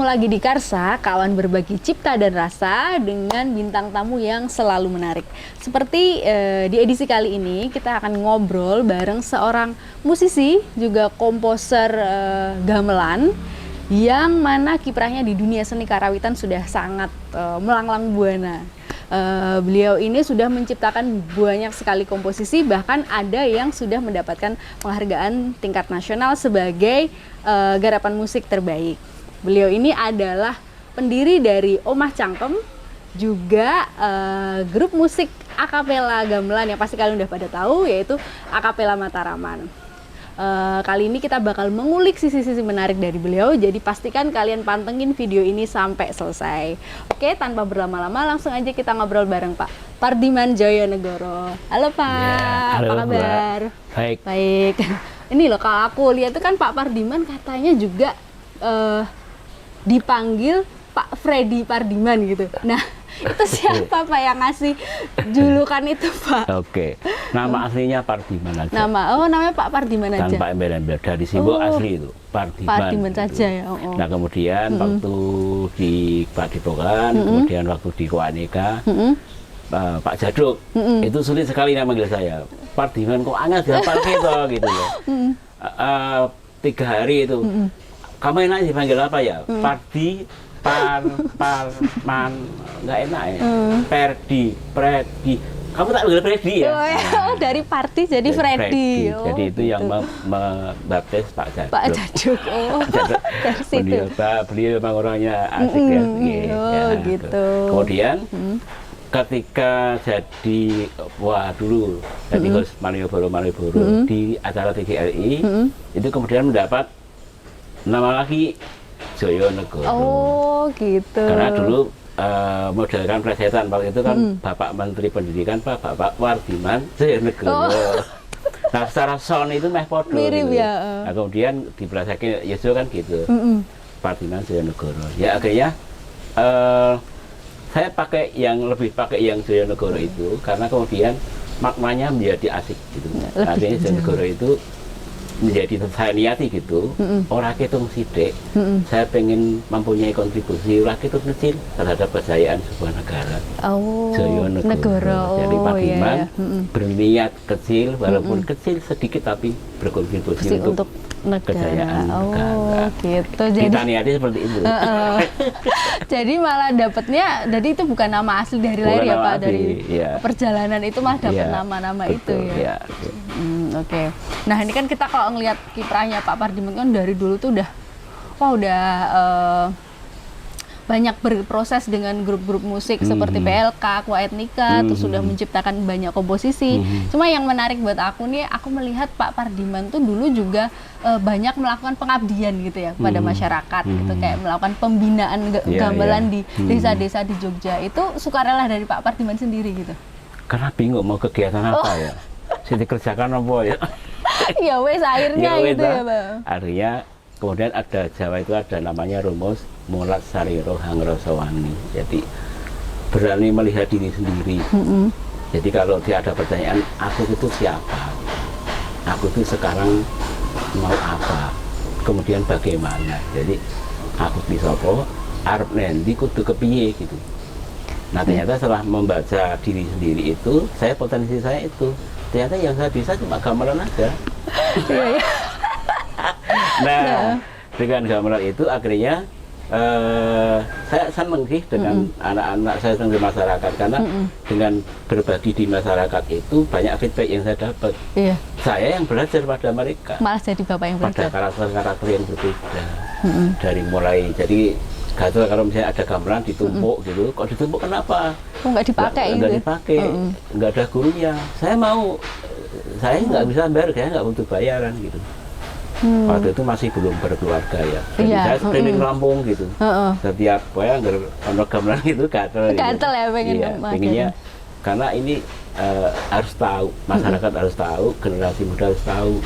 lagi di Karsa, kawan berbagi cipta dan rasa dengan bintang tamu yang selalu menarik. Seperti di edisi kali ini, kita akan ngobrol bareng seorang musisi, juga komposer gamelan, yang mana kiprahnya di dunia seni karawitan sudah sangat melanglang buana. Beliau ini sudah menciptakan banyak sekali komposisi, bahkan ada yang sudah mendapatkan penghargaan tingkat nasional sebagai garapan musik terbaik. Beliau ini adalah pendiri dari Omah Cangkem, juga grup musik akapela gamelan yang pasti kalian udah pada tahu, yaitu Akapela Mataraman. Kali ini kita bakal mengulik sisi-sisi menarik dari beliau, jadi pastikan kalian pantengin video ini sampai selesai. Oke, tanpa berlama-lama langsung aja kita ngobrol bareng Pak Pardiman Djoyonegoro. Halo Pak, ya, halo, apa kabar? Baik. Baik. Ini loh, kalau aku lihat itu kan Pak Pardiman katanya juga dipanggil Pak Freddy Pardiman gitu. Nah, itu siapa Pak yang ngasih julukan itu Pak? Oke, nama aslinya Pardiman aja. Namanya Pak Pardiman aja. Tanpa embel-embel, dari simbol asli itu Pardiman. Pardiman gitu. saja ya. Nah kemudian waktu di Padepokan, kemudian waktu di Koaneka, Pak Jaduk itu sulit sekali manggil saya. Pardiman kok angel gampang gitu loh. 3 hari itu. Kamu enak dipanggil apa ya? Pardi, man, nggak enak ya. Perdi, Predi. Kamu tak panggil Freddy ya? Oh, dari Parti jadi Freddy. Oh, jadi itu gitu. yang membaptis Pak Jaduk. Pak Jaduk. Oh, dari situ. Beliau memang orangnya asik ya. Gitu. Kemudian ketika jadi dulu jadi host Malioboro di acara TGRI, itu kemudian mendapat nama lagi Djoyonegoro. Oh, gitu. Karena dulu model plesetan waktu itu kan Bapak Menteri Pendidikan Bapak Pardiman Djoyonegoro. Nah secara sound itu meh podo mirip gitu. Ya. Nah, kemudian dipelesetin Yesus kan gitu. Pardiman Djoyonegoro. Ya akhirnya saya lebih pakai yang Djoyonegoro itu karena kemudian maknanya menjadi asik gitu. Artinya Djoyonegoro itu menjadi saya niati gitu, orang itu sidik, saya pengen mempunyai kontribusi rakyat kecil terhadap kejayaan sebuah negara. Djoyonegoro. Jadi Pardiman berniat kecil, walaupun kecil sedikit tapi berkontribusi untuk kejayaan negara. Gitu. Kita niatnya seperti itu. Jadi malah dapatnya, jadi itu bukan nama asli dari lahir ya Pak, dari perjalanan itu malah dapat nama-nama itu ya. Oke. Nah ini kan kita kalau ngelihat kiprahnya Pak Pardiman kan dari dulu tuh udah banyak berproses dengan grup-grup musik seperti PLK, Aqua Etnika, terus sudah menciptakan banyak komposisi. Cuma yang menarik buat aku nih, aku melihat Pak Pardiman tuh dulu juga banyak melakukan pengabdian gitu ya pada masyarakat, gitu kayak melakukan pembinaan gamelan di desa-desa di Jogja. Itu sukarela dari Pak Pardiman sendiri gitu. Karena bingung mau kegiatan apa ya. Saya dikerjakan apa ya? Ya wes akhirnya gitu ya Bang. Akhirnya kemudian ada Jawa itu ada namanya rumus mulat sariro hangrosowani. Jadi berani melihat diri sendiri. Jadi kalau dia ada pertanyaan, aku itu siapa? Aku itu sekarang mau apa? Kemudian bagaimana? Jadi aku disopo, arep nendi kudu kepiye gitu. Nah ternyata setelah membaca diri sendiri itu, potensi saya itu ternyata yang saya bisa cuma gamelan aja. Nah, dengan gamelan itu akhirnya saya senang sih dengan anak-anak saya di masyarakat karena dengan berbagi di masyarakat itu banyak feedback yang saya dapat. Saya yang belajar pada mereka. Malah jadi Bapak yang belajar. Pada karakter-karakter yang berbeda. Dari mulai jadi kalau misalnya ada gamelan ditumpuk gitu, kok ditumpuk kenapa? Kok nggak dipakai gitu? Nggak dipakai, nggak ada gurunya. Saya nggak bisa bayar, saya nggak butuh bayaran gitu. Waktu itu masih belum berkeluarga ya. Jadi saya keliling kampung gitu. Setiap gamelan itu gatel. Gatel ya pengennya karena ini harus tahu, masyarakat harus tahu, generasi muda harus tahu.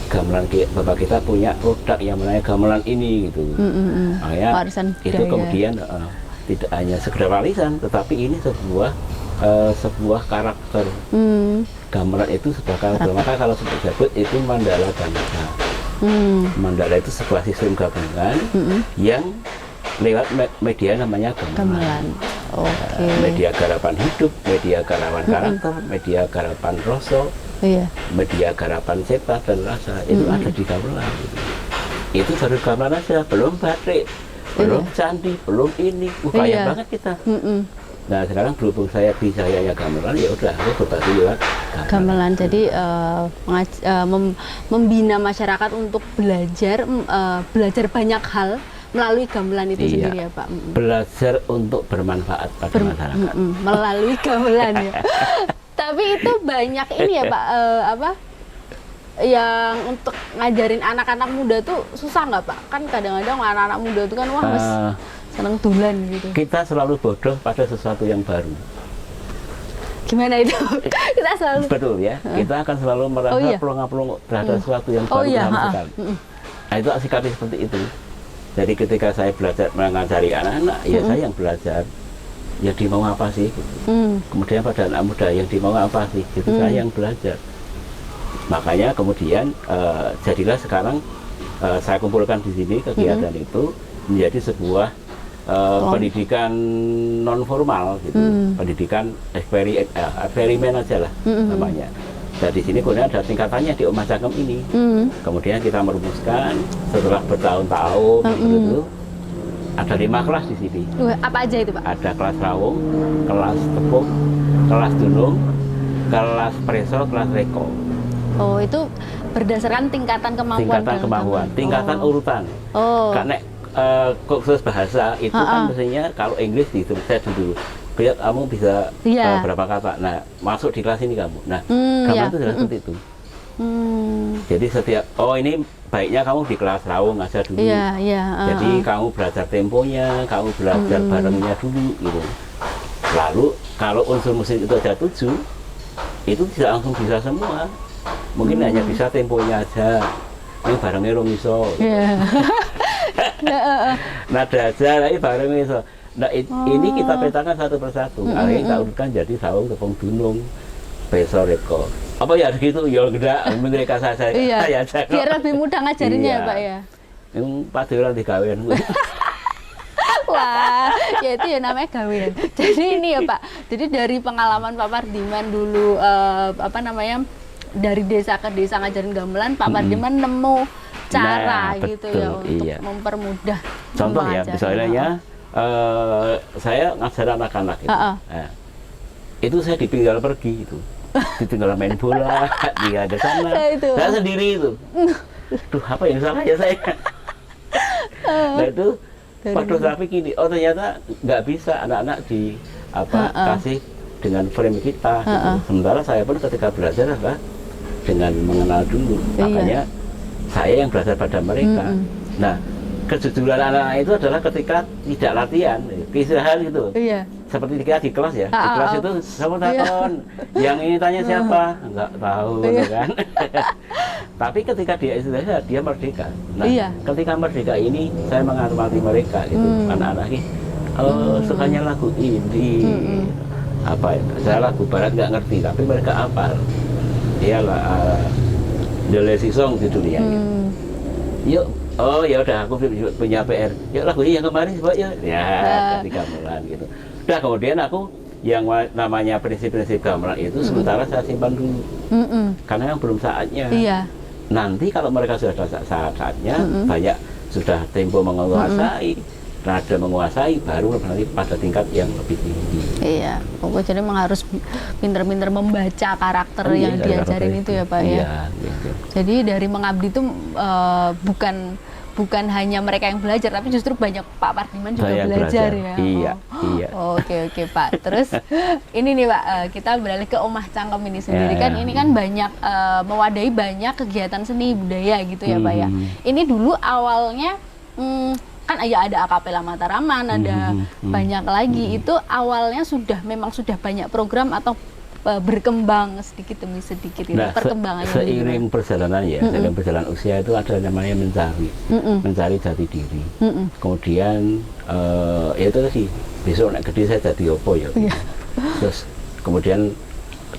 Gamelan bapak kita punya produk yang namanya gamelan ini gitu. Makanya itu kemudian tidak hanya sekedar warisan, tetapi ini sebuah karakter. Gamelan itu sebuah karakter. Maka kalau disebut itu mandala bangsa. Mandala itu sebuah sistem gabungan yang lewat media namanya gamelan. Gamelan. Oke. Media garapan hidup, media garapan karakter, media garapan rasa, Iya. media garapan cipta dan rasa itu ada di gamelan. Itu baru gamelan aja, belum batik, belum candi, belum ini. Kaya Iya. banget kita. Mm-mm. Nah sekarang berhubung saya bisa ya gamelan, ya udah aku berbagi lewat Gamelan. Jadi membina masyarakat untuk belajar belajar banyak hal melalui gamelan itu Iya. sendiri ya Pak. Mm-mm. Belajar untuk bermanfaat pada masyarakat. Melalui gamelan ya. Tapi itu banyak ini ya Pak, apa yang untuk ngajarin anak-anak muda tuh susah nggak Pak? Kan kadang-kadang anak-anak muda tuh kan wah mas seneng dulan gitu. Kita selalu bodoh pada sesuatu yang baru. Gimana itu? Kita selalu Betul ya. Kita akan selalu merasa Oh, iya. pelongo-pelongo terhadap sesuatu yang baru pertama sekali. Nah itu sikapnya seperti itu. Jadi ketika saya belajar mengajari anak-anak, ya saya yang belajar. Ya di mau apa sih? Kemudian pada anak muda yang di mau apa sih? Itu saya yang belajar. Makanya kemudian jadilah sekarang saya kumpulkan di sini kegiatan itu menjadi sebuah pendidikan non formal gitu, pendidikan eksperimen aja lah namanya. Dan di sini kemudian ada tingkatannya di Omah Cangkem ini. Kemudian kita merumuskan setelah bertahun-tahun itu ada 5 kelas di sini. apa aja itu Pak? Ada kelas rawung, kelas tepung, kelas dunung, kelas preso, kelas reko. Oh itu berdasarkan tingkatan kemampuan. Tingkatan dalam kemampuan, gamelan. tingkatan urutan. Oh. Karena khusus bahasa itu kan biasanya kalau Inggris dihitung saya dulu. Biar kamu bisa Iya. berapa kata. Nah, masuk di kelas ini kamu. Nah, iya. gamelan itu adalah seperti itu. Jadi setiap ini baiknya kamu di kelas rawung aja dulu. Iya, iya. Jadi kamu belajar temponya, kamu belajar barengnya dulu gitu. Lalu kalau unsur musik itu ada 7, itu tidak langsung bisa semua. Mungkin hanya bisa temponya aja. Ini barengnya rong iso. Iya. Nada aja, tapi barengnya iso. Nah ini kita petakan satu persatu. Akhirnya kita urutkan jadi rawung, tepung, dunung, preso, reko. Apa ya gitu? Ya enggak, mereka saya Iya. aja. Biar lebih mudah ngajarinnya ya Iya. Pak ya. Yang pasti orang digawean. Wah, ya itu ya namanya gawean. Jadi ini ya Pak. Jadi dari pengalaman Pak Pardiman dulu apa namanya dari desa ke desa ngajarin gamelan, Pak Pardiman nemu cara Nah, gitu betul, ya untuk iya. mempermudah. Contoh ya, mengajar. misalnya saya ngajar anak-anak itu. Nah, itu saya ditinggal pergi itu. Ditinggal main bola, dia ada sana. Nah, itu. Saya sendiri itu. Duh, apa yang salah ya saya? Nah itu waduh tapi gini, oh ternyata nggak bisa anak-anak kasih dengan frame kita gitu. Sementara saya pun ketika belajar dengan mengenal dulu. Makanya saya yang belajar pada mereka. Nah, kejujuran anak-anak itu adalah ketika tidak latihan, istirahat gitu. Iya. Seperti kita di kelas ya, di kelas itu sama takon, yang ini tanya siapa, nggak tahu gitu kan. Tapi ketika dia istirahat, dia merdeka. Nah, ketika merdeka ini saya menghormati mereka gitu, anak-anak ini, sukanya lagu ini, apa ya? Saya lagu barat nggak ngerti, tapi mereka hafal. Dia The Lazy Song di dunia. Yuk, oh ya udah aku punya PR. Yuk lagunya yang kemarin coba ya. Ya, ketika gamelan gitu. Nah kemudian aku yang namanya prinsip-prinsip gamelan itu sementara saya simpan dulu. Karena yang belum saatnya. Iya. Nanti kalau mereka sudah saatnya, banyak sudah tempo menguasai, nada menguasai, baru nanti pada tingkat yang lebih tinggi. Iya, pokoknya jadi memang harus pinter-pinter membaca karakter yang diajarin itu ya Pak ya. Iya, gitu. Jadi dari mengabdi itu bukan hanya mereka yang belajar, tapi justru banyak Pak Pardiman juga belajar ya. Iya, iya. Oke Pak. Terus ini nih Pak, kita beralih ke Omah Cangkem ini sendiri kan. Ini kan banyak mewadahi banyak kegiatan seni budaya gitu ya Pak ya. Ini dulu awalnya kan ada akapela Mataraman, ada banyak lagi. Itu awalnya memang sudah banyak program atau berkembang sedikit demi sedikit gitu, perkembangannya seiring perjalanan ya, seiring perjalanan usia itu ada namanya mencari jati diri. Kemudian ya itu tadi, besok naik gede saya jadi opo ya. Terus kemudian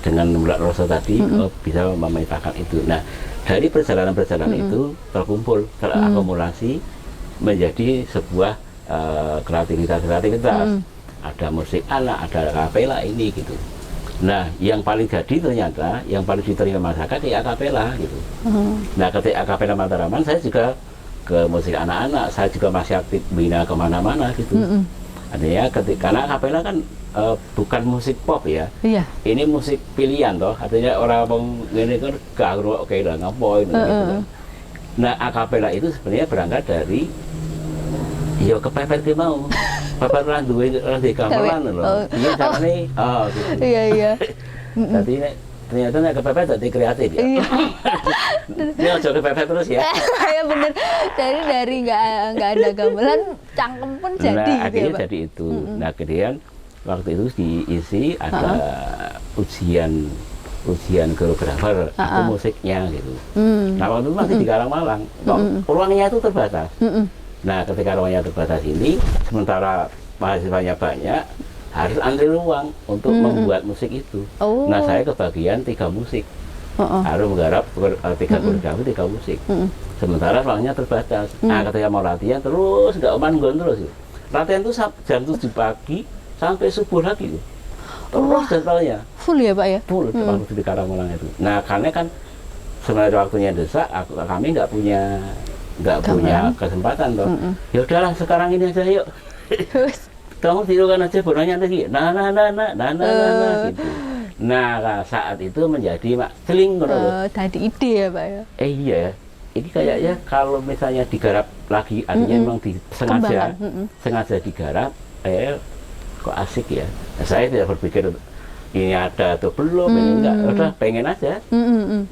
dengan mulai rasa tadi bisa memetakan itu. Nah dari perjalanan itu terkumpul, terakumulasi menjadi sebuah kreativitas, ada musik anak, ada akapela ini gitu. Nah, yang paling jadi ternyata, yang paling diterima masyarakat ya akapela gitu. Nah, ketika akapela Mataraman, saya juga ke musik anak-anak, saya juga masih aktif bina kemana-mana gitu. Artinya karena akapela kan bukan musik pop ya. Iya. Ini musik pilihan toh, artinya orang ngomong gini kan gak oke lah ngapain gitu kan. Nah, akapela itu sebenarnya berangkat dari ya kepepet ki mau. Bapak ora duwe gamelan lho. Iya carane gitu. Iya. Jadi ternyata nek kepepet dadi kreatif ya. Iya. Dia aja kepepet terus ya. Iya bener. Jadi dari nggak ada gamelan, cangkem pun jadi Nah, gitu ya, akhirnya Pak? jadi itu. Nah, kemudian waktu itu diisi ada ujian koreografer itu musiknya gitu. Nah, waktu itu masih di Karangmalang. Ruangnya itu terbatas. Nah, ketika ruangnya terbatas ini, sementara mahasiswanya banyak, harus antri ruang untuk membuat musik itu. Nah, saya kebagian 3 musik. Harus menggarap 3 koreografi, 3 musik. Sementara ruangnya terbatas. Nah, ketika mau latihan terus nggak manggon terus. Latihan itu jam 7 pagi sampai subuh lagi. Terus jadwalnya. Full ya Pak ya? Full waktu di Karangmalang itu. Nah, karena kan sebenarnya waktunya desak, kami nggak punya kesempatan toh. Ya udahlah sekarang ini aja yuk. Kamu tirukan aja bonanya lagi. Nah gitu. Nah, saat itu menjadi celing Tadi ide ya Pak ya? Iya. Ini kayaknya kalau misalnya digarap lagi, artinya memang sengaja digarap, kok asik ya. Nah, saya tidak berpikir ini ada atau belum, ini enggak, udah pengen aja.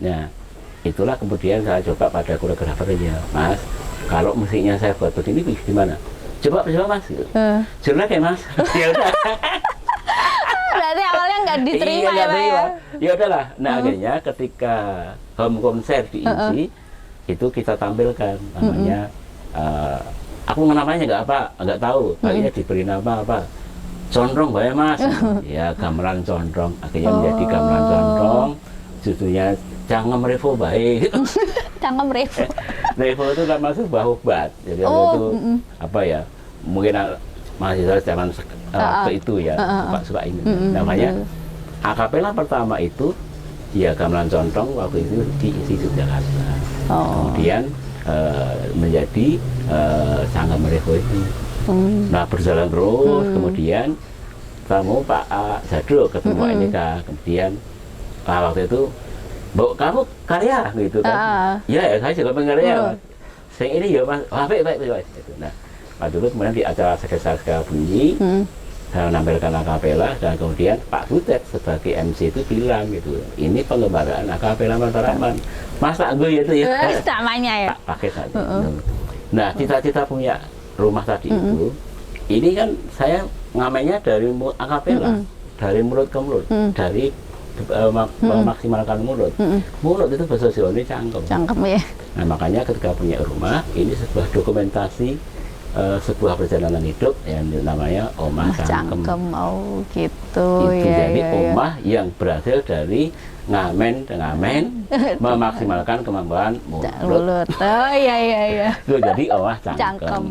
Nah, itulah kemudian saya coba pada koreografernya, Mas, kalau musiknya saya buat begini gimana? Coba Mas, jurnal kayak Mas. Ya udah. Berarti awalnya nggak diterima ya Pak ya? Ya udahlah. Nah, akhirnya ketika home konser diisi, itu kita tampilkan namanya. Aku namanya nggak tahu. Akhirnya diberi nama apa? Condrong Bae Mas. Ya, gamelan condrong. Akhirnya menjadi gamelan condrong. Judulnya Cangkem Revo baik. Cangkem Revo. Revo itu nama sebuah obat. Jadi itu apa ya? Mungkin mahasiswa zaman itu ya suka ini. Namanya akapela pertama itu ya gamelan contong waktu itu diisi Yogyakarta. Kemudian menjadi Cangkem Revo itu. Nah, berjalan terus. Kemudian ketemu Pak Zadro, ketemu NK. Kemudian waktu itu, "Mbok, kamu karya?" gitu kan. Ya, saya juga pengarya. Saya ini ya Mas, baik. Gitu. Nah, waktu itu kemudian di acara Seksa Bunyi, saya menampilkan akapela, dan kemudian Pak Butet sebagai MC itu bilang gitu, ini pengembaraan akapela Mataraman. Mas tak gue itu ya. Namanya ya. Tak pakai saja. Nah, cita-cita punya rumah tadi itu, ini kan saya ngamennya dari akapela, dari mulut ke mulut, dari memaksimalkan mulut. Mulut itu bahasa Jawa ini cangkem. Cangkem ya. Nah, makanya ketika punya rumah, ini sebuah dokumentasi sebuah perjalanan hidup yang namanya Omah Cangkem. Oh gitu Itu ya. jadi omah yang berhasil dari ngamen memaksimalkan kemampuan mulut. Oh iya. Itu jadi Omah Cangkem. Cangkem.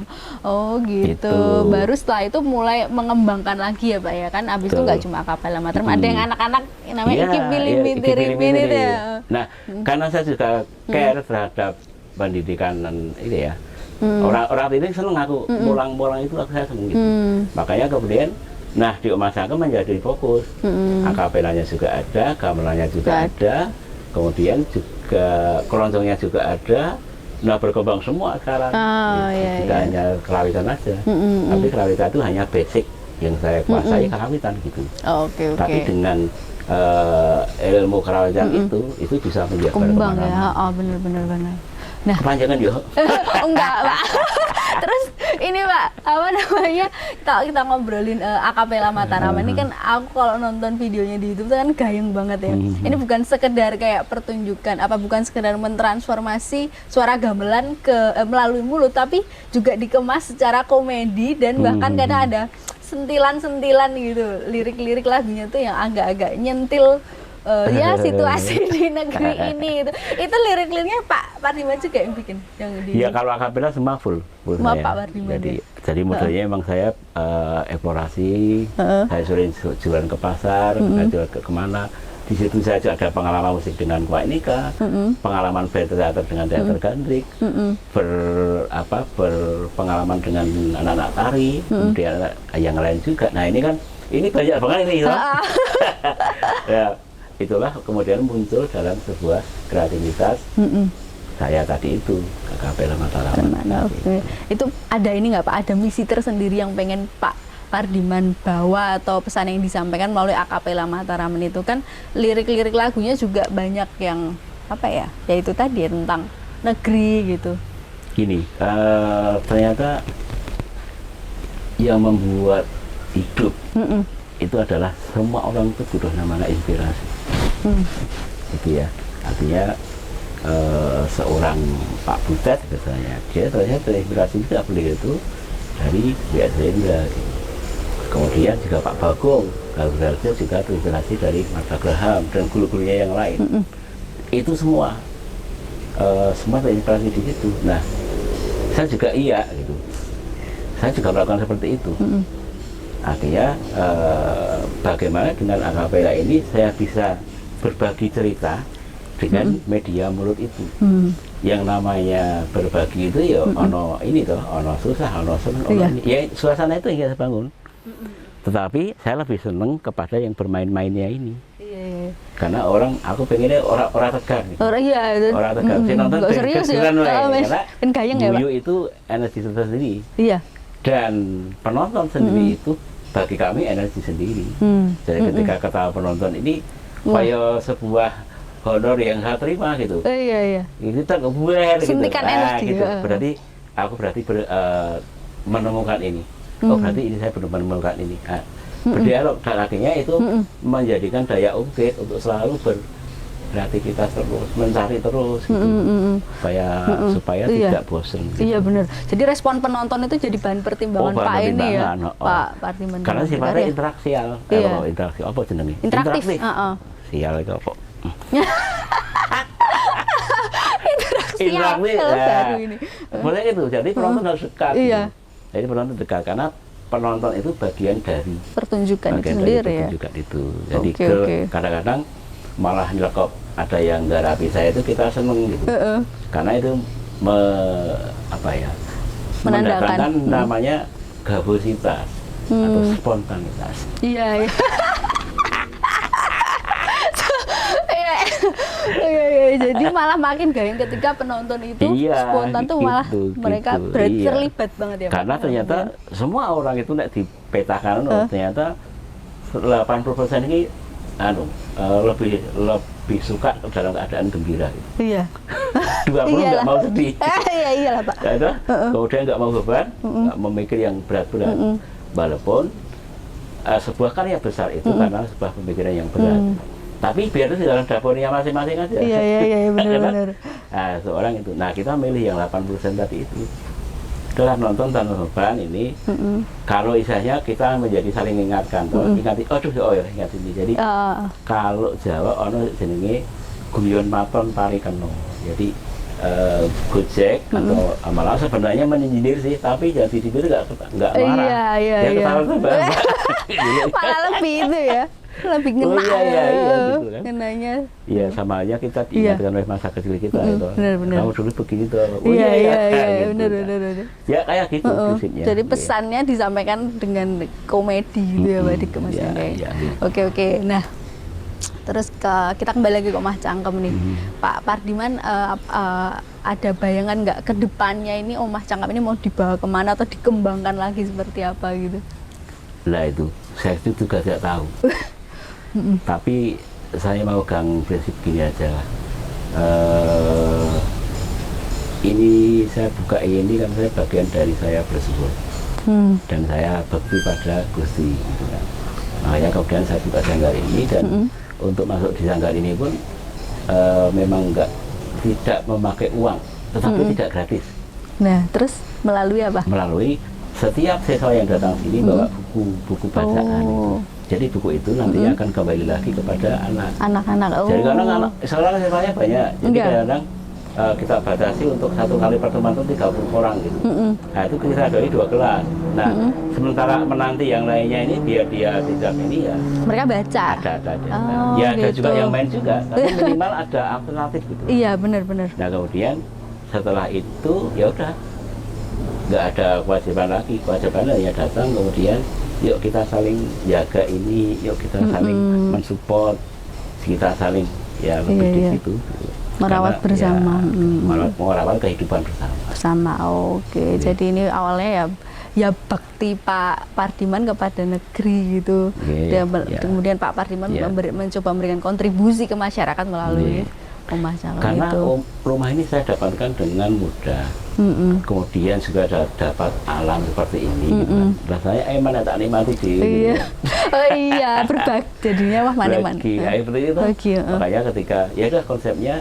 Oh gitu. Gitu. Baru setelah itu mulai mengembangkan lagi ya Pak ya kan. Abis itu nggak cuma akapela Mataram, ada yang anak-anak namanya Iki Pilih itu ya. Nah, karena saya juga care terhadap pendidikan ini ya. Orang ini seneng aku, mulang-mulang itu saya seneng gitu. Makanya kemudian, nah di Omah Cangkem menjadi fokus. Akapelanya juga ada, gamelannya juga ada, kemudian juga keroncongnya juga ada. Nah, berkembang semua sekarang. Tidak hanya kerawitan aja, tapi kerawitan itu hanya basic yang saya kuasai, kerawitan gitu. Tapi dengan ilmu kerawitan itu bisa menjaga kembang ya. Bener. Nah, kepanjangan ya? Enggak Pak. Terus ini Pak, apa namanya, kalau kita ngobrolin akapela Mataraman ini kan, aku kalau nonton videonya di YouTube itu kan gayeng banget ya. Ini bukan sekedar kayak pertunjukan, bukan sekedar mentransformasi suara gamelan melalui mulut, tapi juga dikemas secara komedi, dan bahkan kadang ada sentilan-sentilan gitu, lirik-lirik lagunya tuh yang agak-agak nyentil ya situasi di negeri ini itu lirik-liriknya Pak Pardiman juga yang bikin yang di Ya kalau akapela semua full Semua saya. Pak Pardiman, Jadi modelnya emang saya eksplorasi, saya sering jualan ke pasar, saya jualan ke kemana. Di situ saya juga ada pengalaman musik dengan Kwak Nika, pengalaman berteater dengan teater gandrik, berpengalaman dengan anak-anak tari, kemudian yang lain juga. Nah ini kan, ini banyak banget ini. Ya, itulah kemudian muncul dalam sebuah kreativitas saya tadi itu, Akapela Mataraman. Oke. Itu ada ini nggak Pak, ada misi tersendiri yang pengen Pak Pardiman bawa atau pesan yang disampaikan melalui Akapela Mataraman itu kan lirik-lirik lagunya juga banyak yang apa ya, yaitu tadi ya, tentang negeri gitu. Gini, ternyata yang membuat hidup itu adalah semua orang itu butuh namanya inspirasi. Gitu ya, artinya seorang Pak Butet misalnya, dia ternyata terinspirasi juga beliau itu dari B.S. Hendra. Kemudian juga Pak Bagong Garuda juga terinspirasi dari Martha Graham dan guru-gurunya yang lain. Itu semua semua terinspirasi di situ. Nah, saya juga iya gitu. Saya juga melakukan seperti itu. Artinya bagaimana dengan akapela ini saya bisa berbagi cerita dengan media mulut itu. Yang namanya berbagi itu ya ono ini toh, ono susah, ono seneng, ono ini. Ya suasana itu yang saya bangun. Tetapi saya lebih seneng kepada yang bermain-mainnya ini. Karena aku pengennya orang tegar gitu. Orang tegar. Saya nonton serius ya. Karena kan gayeng ya, Pak. guyu itu energi tersendiri. Iya. Dan penonton sendiri itu bagi kami energi sendiri. Jadi ketika kata penonton ini kayak sebuah honor yang saya terima gitu. Iya. Ini tak kebuer gitu. Suntikan energi. Gitu. Berarti aku menemukan ini. Oh berarti ini saya benar menemukan ini. Nah, berdialog dan akhirnya itu menjadikan daya ungkit untuk selalu berkreativitas terus, mencari terus gitu. Supaya tidak bosan. Gitu. Iya benar. Jadi respon penonton itu jadi bahan pertimbangan Pak ini ya, Pak Pardiman. Karena sifatnya interaksial. Interaksi apa jenenge? Interaktif. Sial itu apa? Interaktif. Baru ini. Boleh itu. Jadi penonton harus dekat. Iya. Gitu. Jadi penonton dekat karena penonton itu bagian dari pertunjukan itu sendiri ya. Pertunjukan itu. Jadi kadang-kadang malah nyelekop ada yang garapi saya itu kita seneng gitu. Karena itu menandakan namanya gabositas atau spontanitas. Iya. Jadi malah makin gayeng ketika penonton itu spontan tuh malah mereka terlibat banget ya. Karena ternyata semua orang itu nek dipetakan ternyata 80% ini lebih suka dalam keadaan gembira gitu. Iya. 20 nggak mau sedih. Iyalah Pak. Kemudian nggak mau beban, nggak memikir yang berat-berat. Walaupun sebuah karya besar itu karena sebuah pemikiran yang berat. Tapi biar itu dalam dapurnya masing-masing aja. Iya benar. Nah, seorang itu. Nah, kita milih yang 80% tadi itu. Itulah nonton tanpa beban ini. Kalau istilahnya kita menjadi saling mengingatkan. Ingati, ingat ini. Jadi kalau Jawa ono jenenge guyon maton pari keno. Jadi gojek atau malah sebenarnya menyindir sih, tapi jadi dipikir nggak marah. Iya. Ketawa-tawa. Malah lebih itu ya. Lebih ngena gitu kan. ngenanya. Iya, sama aja kita diingatkan oleh masa kecil kita itu. Benar. Kamu dulu begini tuh. Iya, benar. Ya kayak gitu prinsipnya. Jadi pesannya disampaikan dengan komedi gitu ya, Pak di Mas Iya. Oke. Nah, terus kita kembali lagi ke Omah Cangkem nih. Pak Pardiman ada bayangan nggak ke depannya ini Omah Cangkem ini mau dibawa kemana atau dikembangkan lagi seperti apa gitu? Lah itu, saya itu juga tidak tahu. Tapi saya mau gang prinsip gini aja. Ini saya buka ini kan saya bagian dari saya bersyukur. Dan saya bakti pada Gusti gitu kan. Makanya kemudian saya buka sanggar ini dan untuk masuk di sanggar ini pun memang tidak memakai uang, tetapi tidak gratis. Nah, terus melalui apa? Melalui setiap siswa yang datang sini bawa buku bacaan itu. Jadi buku itu nantinya akan kembali lagi kepada anak. Anak-anak. Oh. Jadi karena anak sekarang siswanya banyak, jadi Iya. kadang-kadang kita batasi untuk satu kali pertemuan itu 30 orang gitu. Nah itu kita dari 2 kelas. Nah sementara menanti yang lainnya ini biar dia tidak ini ya. Mereka baca. Ada. Oh, Ya ada gitu. juga yang main juga, tapi minimal ada alternatif gitu. Iya, benar-benar. Nah kemudian setelah itu ya udah nggak ada kewajiban lagi, kewajibannya ya datang kemudian yuk kita saling jaga ini, yuk kita saling mensupport, kita saling ya lebih di Iya. situ. Merawat Karena, bersama. Ya, merawat kehidupan bersama. Bersama. Oke. Jadi ini awalnya ya bakti Pak Pardiman kepada negeri gitu. Iya, Dan iya. kemudian Pak Pardiman Iya. mencoba memberikan kontribusi ke masyarakat melalui Omah Cangkem Karena itu. rumah ini saya dapatkan dengan mudah. Kemudian juga dapat alam seperti ini. Gitu kan. Rasanya emang tak nikmati diri. Iya. Oh iya, berbagi jadinya wah mana-mana. Ya, seperti itu. Bagi, Makanya ketika ya udah konsepnya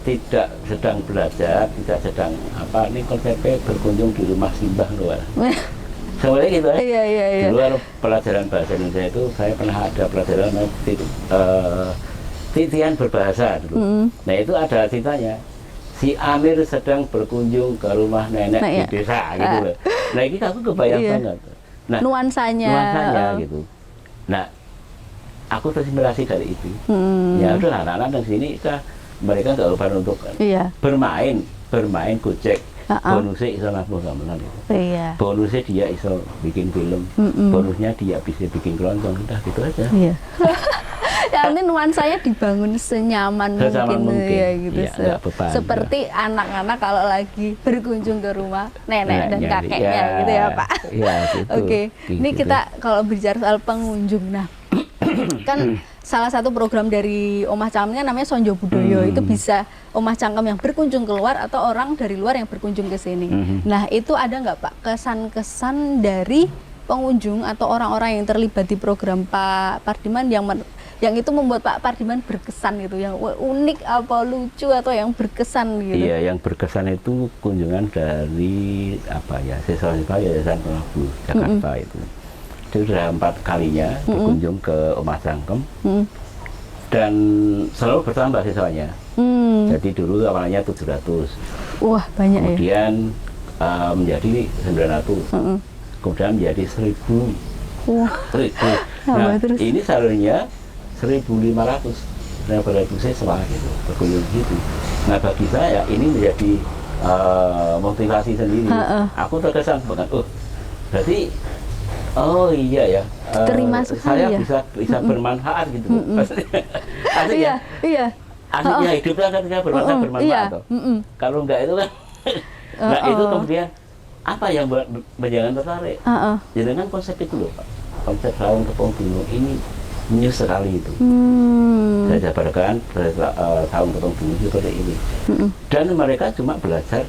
tidak sedang belajar, tidak sedang apa, ini konsepnya berkunjung di rumah simbah luar. Sebenarnya gitu ya. Iya. Dulu kalau pelajaran bahasa Indonesia itu saya pernah ada pelajaran titian berbahasa dulu. Nah itu ada ceritanya. Si Amir sedang berkunjung ke rumah nenek di desa gitu loh. Nah ini aku kebayang banget. Nah, nuansanya gitu. Nah, aku terinspirasi dari itu. Ya udah anak-anak di sini mereka nggak lupa untuk bermain gojek. Bonusnya iso nabung gamelan itu. Iya. Bonusnya dia iso bikin film. Bonusnya dia bisa bikin keroncong. Udah gitu aja. Iya. Ya, ini nuansanya dibangun senyaman mungkin. Ya, gitu. Ya, seperti anak-anak kalau lagi berkunjung ke rumah nenek dan kakeknya gitu ya Pak. Iya, gitu. Oke. Ini Gitu. kita kalau bicara soal pengunjung, nah kan salah satu program dari Omah Cangkem namanya Sonjo Budoyo. Itu bisa Omah Cangkem yang berkunjung keluar atau orang dari luar yang berkunjung ke sini. Nah itu ada nggak Pak kesan-kesan dari pengunjung atau orang-orang yang terlibat di program Pak Pardiman yang itu membuat Pak Pardiman berkesan gitu, yang unik apa lucu atau yang berkesan gitu? Iya, yang berkesan itu kunjungan dari apa ya, siswa-siswa Yayasan Pelabu Jakarta itu. Itu sudah 4 kalinya berkunjung ke Omah Cangkem dan selalu bertambah siswanya. Jadi dulu awalnya 700. Wah banyak ya. Kemudian menjadi 900. Kemudian menjadi 1000. Wah. Nah, terus? ini seharusnya 1.500. Nah, pada itu saya siswa gitu, berkunjung gitu. Nah, bagi saya ini menjadi motivasi sendiri. Aku terkesan banget. Oh, berarti iya ya. Terima sekali saya ya. bisa bermanfaat gitu. Aslinya, Iya. aslinya hidupnya kan saya bermanfaat. Iya. Toh. Kalau enggak itu kan. Nah, itu kemudian apa yang menjangan tertarik? Jadi kan konsep itu loh, Pak. Konsep Saung Tepung Bingung ini menyus sekali itu. Saya jabarkan Saung Tepung Bingung seperti ini. Dan mereka cuma belajar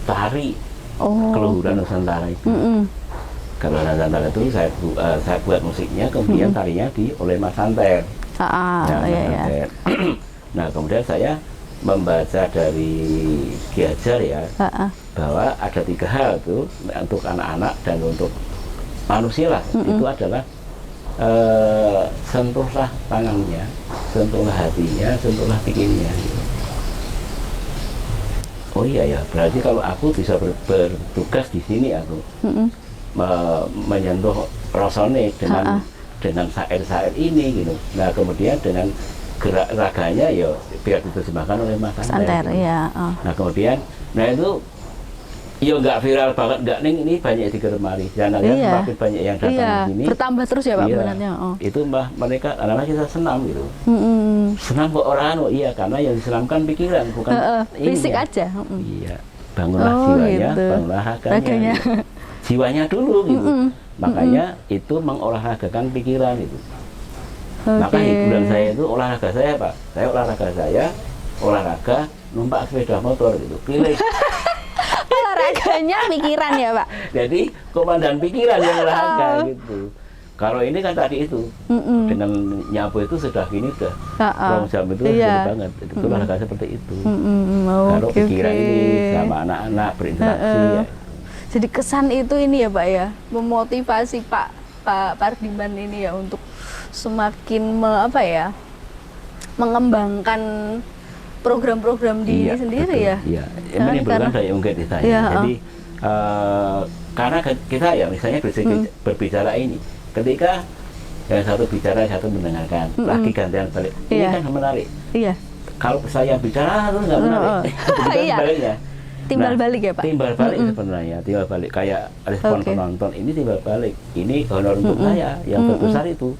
tari keluhuran Nusantara itu. Kalau Nusantara itu saya buat musiknya, kemudian tarinya oleh Mas Santer. Iya. Nah, kemudian saya membaca dari Ki Hajar ya, bahwa ada 3 hal tuh untuk anak-anak dan untuk manusia lah. Itu adalah sentuhlah tangannya, sentuhlah hatinya, sentuhlah pikirnya. Oh iya ya, berarti kalau aku bisa bertugas di sini aku menyentuh rasane dengan syair-syair ini gitu. Nah kemudian dengan gerak raganya ya biar diterjemahkan oleh Mas Santer. Ya. Nah kemudian, itu ya nggak viral banget, nggak ini banyak di Germari. Dan semakin banyak yang datang di sini. Bertambah terus ya Pak minatnya. Itu mereka anak-anak kita senam gitu. Senam kok orang, iya karena yang disenamkan pikiran bukan fisik aja. Iya, bangunlah jiwanya, gitu. bangunlah raganya. Gitu. Jiwanya dulu gitu. Makanya itu mengolahragakan pikiran itu. Maka hiburan saya itu olahraga saya Pak. Olahraga numpak sepeda motor gitu. Pilih. Olahraganya pikiran ya Pak. Jadi komandan pikiran yang olahraga gitu. Kalau ini kan tadi itu dengan nyapu itu sudah gini sudah jam itu sudah banget. Itu olahraga seperti itu. Kalau pikiran ini sama anak-anak berinteraksi ya. Jadi kesan itu ini ya Pak ya, memotivasi Pak Pak Pardiman ini ya untuk semakin mengembangkan program-program di ini sendiri betul, ya. Iya, menimbulkan daya ungkit di saya. Iya, Jadi karena kita ya misalnya berbicara ini, ketika yang satu bicara, satu mendengarkan, lagi gantian balik, ini kan menarik. Iya. Kalau saya bicara terus nggak menarik, Iya. baliknya. Timbal balik ya Pak? Timbal balik sebenarnya, timbal balik kayak respon penonton ini timbal balik. Ini honor untuk saya yang terbesar itu,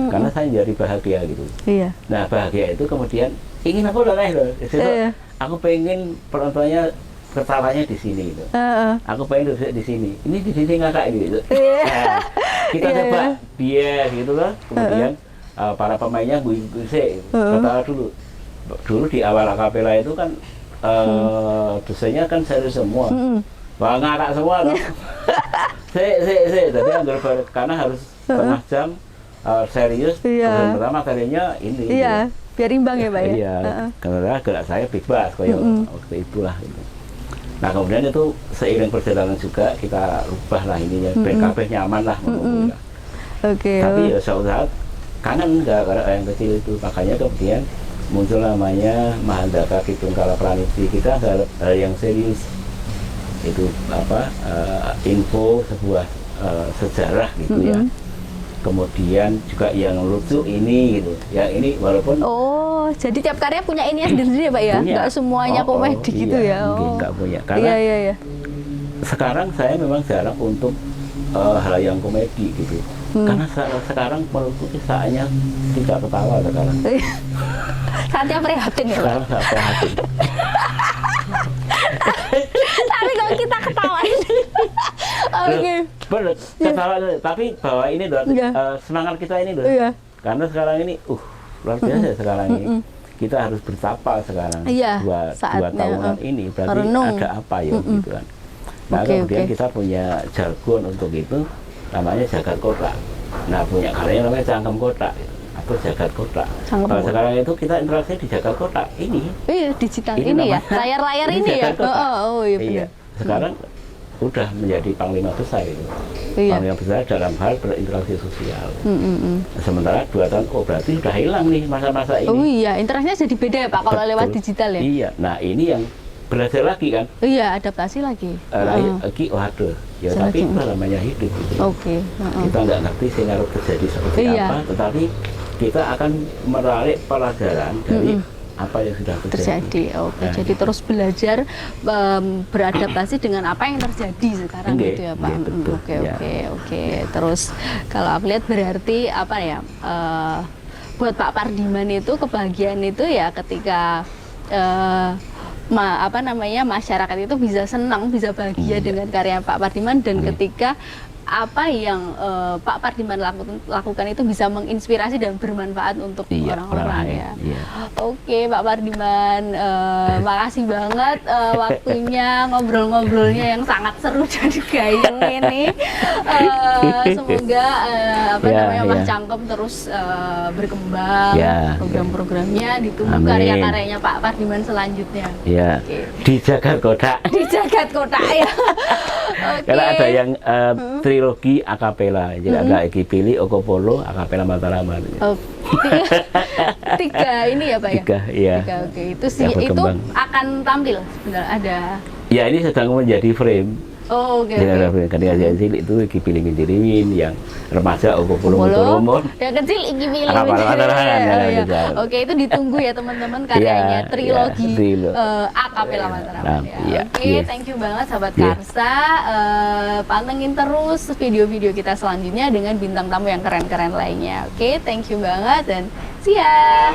karena saya jadi bahagia gitu. Iya. Nah bahagia itu kemudian ingin aku loh, aku pengen penontonnya ketawanya di sini gitu. Aku pengen duduk di sini. Ini di sini ngakak gitu. Nah, kita coba dia gitu loh. Kemudian para pemainnya gue ketawa dulu. Dulu di awal akapela itu kan dosennya kan serius semua. Wah ngakak semua loh. Jadi karena harus setengah jam serius. Pertama materinya ini. Iya. Gitu. Biar imbang ya Pak ya? Iya, karena gerak saya bebas kayak waktu itulah gitu. Nah kemudian itu seiring perjalanan juga kita rubah lah ininya, BKP nyaman lah ngomongnya. Tapi ya suatu saat kangen nggak yang kecil itu, makanya kemudian muncul namanya Mahandaka Kitungkala Praniti. Kita ada hal yang serius, itu info sebuah sejarah gitu ya. Kemudian juga yang lucu ini gitu, yang ini walaupun jadi tiap karya punya ini sendiri ya Pak ya, nggak semuanya komedi gitu ya? Nggak punya, karena iya. Sekarang saya memang jarang untuk hal yang komedi gitu, karena sekarang menurutku saatnya tidak ketawa sekarang. Saatnya prihatin ya Pak? Sekarang saat prihatin. Tapi kalau kita ketawain. Oke. Bener, ketawa, tapi bahwa ini loh, semangat kita ini loh. Karena sekarang ini, luar biasa sekarang ini. Kita harus bertapa sekarang. Dua tahunan ini, berarti ada apa ya gitu kan. Nah kemudian kita punya jargon untuk itu, namanya jagat kotak. Nah punya karyanya namanya cangkem kotak. Atau jagat kotak. Kalau sekarang itu kita interaksi di jagat kotak ini. Digital ini ya, layar-layar ini ya. Iya benar. Sekarang udah menjadi panglima besar itu. Panglima besar dalam hal berinteraksi sosial. Sementara 2 tahun, berarti sudah hilang nih masa-masa ini. Oh iya, interaksinya jadi beda ya Pak kalau lewat digital ya. Iya, nah ini yang belajar lagi kan. Iya, adaptasi lagi. Lagi, waduh, ya tapi itu namanya hidup gitu. Kita nggak ngerti sehingga terjadi seperti apa, tetapi kita akan menarik pelajaran dari apa yang sudah terjadi. Jadi terus belajar beradaptasi dengan apa yang terjadi sekarang gitu ya Pak. Oke. Terus kalau aku lihat berarti apa ya, buat Pak Pardiman itu kebahagiaan itu ya ketika masyarakat itu bisa senang, bisa bahagia dengan karya Pak Pardiman, dan ketika apa yang Pak Pardiman lakukan itu bisa menginspirasi dan bermanfaat untuk orang-orang ya. Oke Pak Pardiman, makasih banget waktunya, ngobrol-ngobrolnya yang sangat seru dan gayeng ini. Semoga Mas Cangkem terus berkembang, program-programnya ditunggu, karya-karyanya Pak Pardiman selanjutnya. Di jagat kotak. Di jagat kotak ya. Karena ada yang trilogi akapela, jadi ada Eki Pili, Okopolo, akapela Mataraman. Tiga ini ya Pak ya? Tiga, oke. Itu akan tampil sebenarnya ada. Ya ini sedang menjadi frame. Ketika saya kecil itu Eki Pili Ngintiriwin, yang remaja Okopolo Motoromon. Yang kecil Eki Pili Ngintiriwin. Oke, itu ditunggu ya teman-teman karyanya trilogi akapela Mataraman. Oke, thank you banget sahabat Karsa. Pantengin terus video-video kita selanjutnya dengan bintang tamu yang keren-keren lainnya. Oke, thank you banget dan see ya.